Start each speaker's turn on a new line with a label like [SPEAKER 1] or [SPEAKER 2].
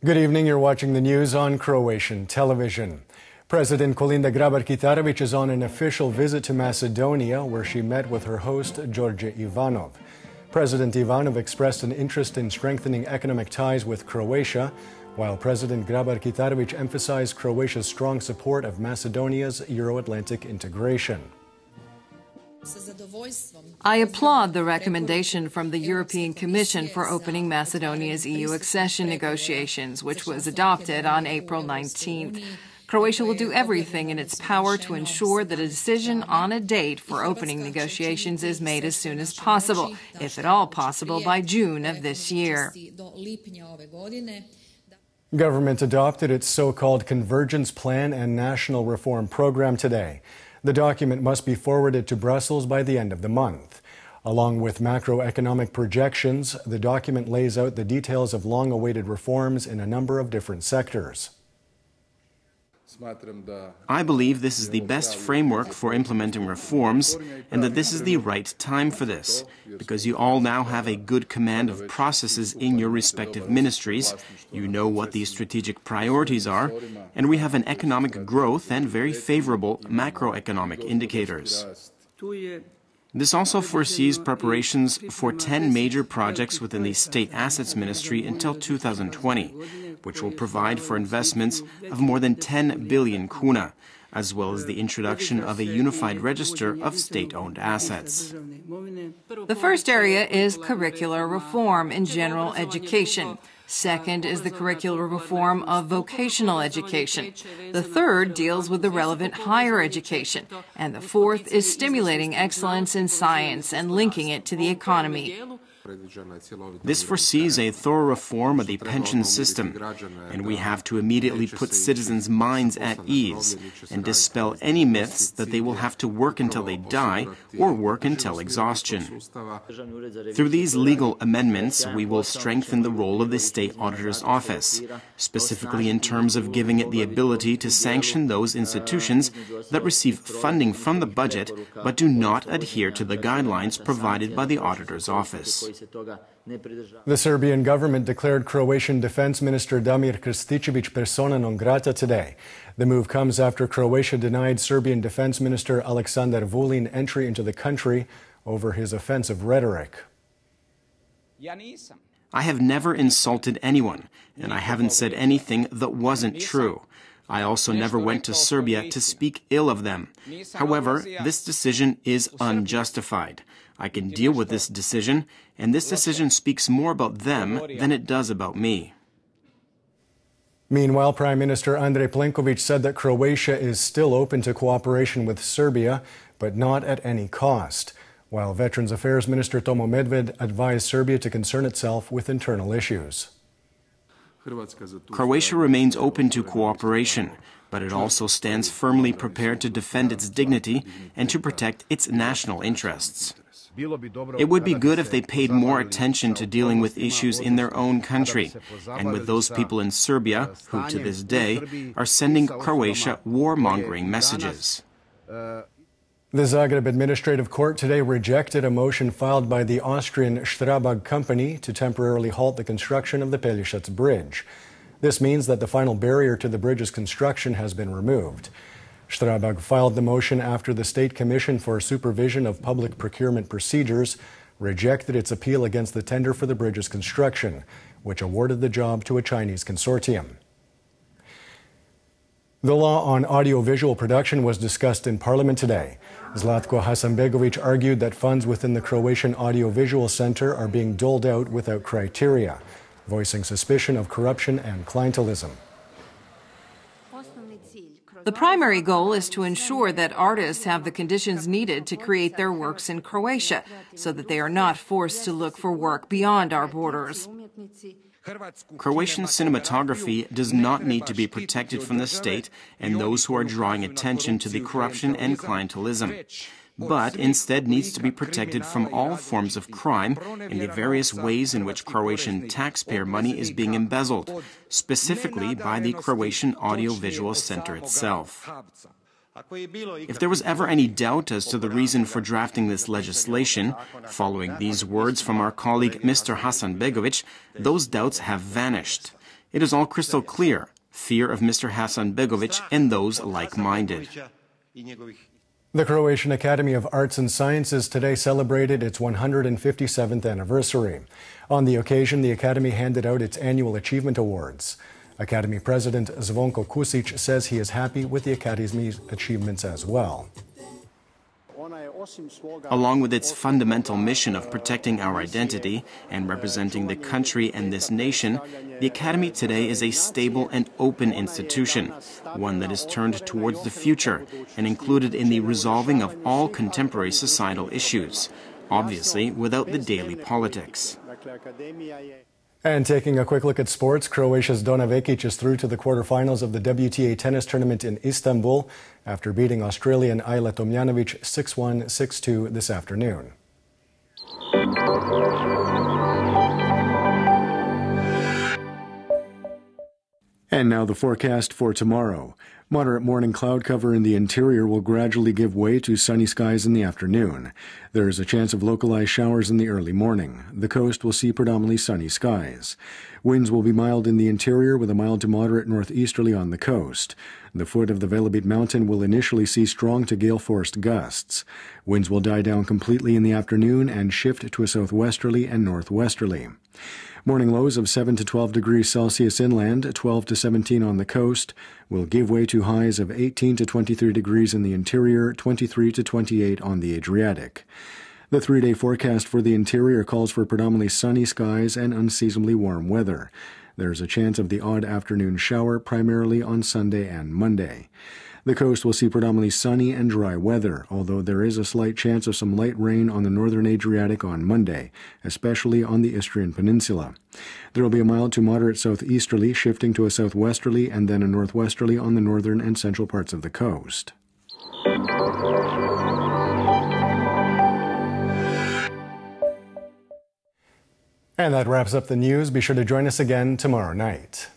[SPEAKER 1] Good evening. You're watching the news on Croatian television. President Kolinda Grabar-Kitarović is on an official visit to Macedonia, where she met with her host, Đorđe Ivanov. President Ivanov expressed an interest in strengthening economic ties with Croatia, while President Grabar-Kitarović emphasized Croatia's strong support of Macedonia's Euro-Atlantic integration.
[SPEAKER 2] I applaud the recommendation from the European Commission for opening Macedonia's EU accession negotiations, which was adopted on April 19th. Croatia will do everything in its power to ensure that a decision on a date for opening negotiations is made as soon as possible, if at all possible by June of this year.
[SPEAKER 1] Government adopted its so-called Convergence Plan and National Reform Program today. The document must be forwarded to Brussels by the end of the month. Along with macroeconomic projections, the document lays out the details of long-awaited reforms in a number of different sectors.
[SPEAKER 3] I believe this is the best framework for implementing reforms and that this is the right time for this, because you all now have a good command of processes in your respective ministries, you know what the strategic priorities are, and we have an economic growth and very favorable macroeconomic indicators. This also foresees preparations for 10 major projects within the State Assets Ministry until 2020, which will provide for investments of more than 10 billion kuna, as well as the introduction of a unified register of state-owned assets.
[SPEAKER 2] The first area is curricular reform in general education. Second is the curricular reform of vocational education. The third deals with the relevant higher education. And the fourth is stimulating excellence in science and linking it to the economy.
[SPEAKER 3] This foresees a thorough reform of the pension system, and we have to immediately put citizens' minds at ease and dispel any myths that they will have to work until they die or work until exhaustion. Through these legal amendments, we will strengthen the role of the State Auditor's Office, specifically in terms of giving it the ability to sanction those institutions that receive funding from the budget but do not adhere to the guidelines provided by the Auditor's Office.
[SPEAKER 1] The Serbian government declared Croatian Defense Minister Damir Krstičević persona non grata today. The move comes after Croatia denied Serbian Defense Minister Aleksandar Vulin entry into the country over his offensive rhetoric.
[SPEAKER 3] I have never insulted anyone, and I haven't said anything that wasn't true. I also never went to Serbia to speak ill of them. However, this decision is unjustified. I can deal with this decision, and this decision speaks more about them than it does about me.
[SPEAKER 1] Meanwhile, Prime Minister Andrej Plenković said that Croatia is still open to cooperation with Serbia, but not at any cost, while Veterans Affairs Minister Tomo Medved advised Serbia to concern itself with internal issues.
[SPEAKER 3] Croatia remains open to cooperation, but it also stands firmly prepared to defend its dignity and to protect its national interests. It would be good if they paid more attention to dealing with issues in their own country and with those people in Serbia who, to this day, are sending Croatia warmongering messages.
[SPEAKER 1] The Zagreb Administrative Court today rejected a motion filed by the Austrian Strabag company to temporarily halt the construction of the Pelješac Bridge. This means that the final barrier to the bridge's construction has been removed. Strabag filed the motion after the State Commission for Supervision of Public Procurement Procedures rejected its appeal against the tender for the bridge's construction, which awarded the job to a Chinese consortium. The law on audiovisual production was discussed in Parliament today. Zlatko Hasanbegović argued that funds within the Croatian Audiovisual Center are being doled out without criteria, voicing suspicion of corruption and clientelism.
[SPEAKER 2] The primary goal is to ensure that artists have the conditions needed to create their works in Croatia, so that they are not forced to look for work beyond our borders.
[SPEAKER 3] Croatian cinematography does not need to be protected from the state and those who are drawing attention to the corruption and clientelism, but instead needs to be protected from all forms of crime and the various ways in which Croatian taxpayer money is being embezzled, specifically by the Croatian Audiovisual Center itself. If there was ever any doubt as to the reason for drafting this legislation, following these words from our colleague Mr. Hasanbegović, those doubts have vanished. It is all crystal clear. Fear of Mr. Hasanbegovic and those like-minded.
[SPEAKER 1] The Croatian Academy of Arts and Sciences today celebrated its 157th anniversary. On the occasion, the Academy handed out its annual achievement awards. Academy President Zvonko Kusic says he is happy with the Academy's achievements as well.
[SPEAKER 3] Along with its fundamental mission of protecting our identity and representing the country and this nation, the Academy today is a stable and open institution, one that is turned towards the future and included in the resolving of all contemporary societal issues, obviously without the daily politics.
[SPEAKER 1] And taking a quick look at sports, Croatia's Dona Vekic is through to the quarterfinals of the WTA tennis tournament in Istanbul after beating Australian Ajla Tomljanovic 6-1, 6-2 this afternoon. And now the forecast for tomorrow. Moderate morning cloud cover in the interior will gradually give way to sunny skies in the afternoon. There is a chance of localized showers in the early morning. The coast will see predominantly sunny skies. Winds will be mild in the interior with a mild to moderate northeasterly on the coast. The foot of the Velebit mountain will initially see strong to gale-force gusts. Winds will die down completely in the afternoon and shift to a southwesterly and northwesterly. Morning lows of 7 to 12 degrees Celsius inland, 12 to 17 on the coast, will give way to highs of 18 to 23 degrees in the interior, 23 to 28 on the Adriatic. The three-day forecast for the interior calls for predominantly sunny skies and unseasonably warm weather. There's a chance of the odd afternoon shower, primarily on Sunday and Monday. The coast will see predominantly sunny and dry weather, although there is a slight chance of some light rain on the northern Adriatic on Monday, especially on the Istrian Peninsula. There will be a mild to moderate southeasterly, shifting to a southwesterly and then a northwesterly on the northern and central parts of the coast. And that wraps up the news. Be sure to join us again tomorrow night.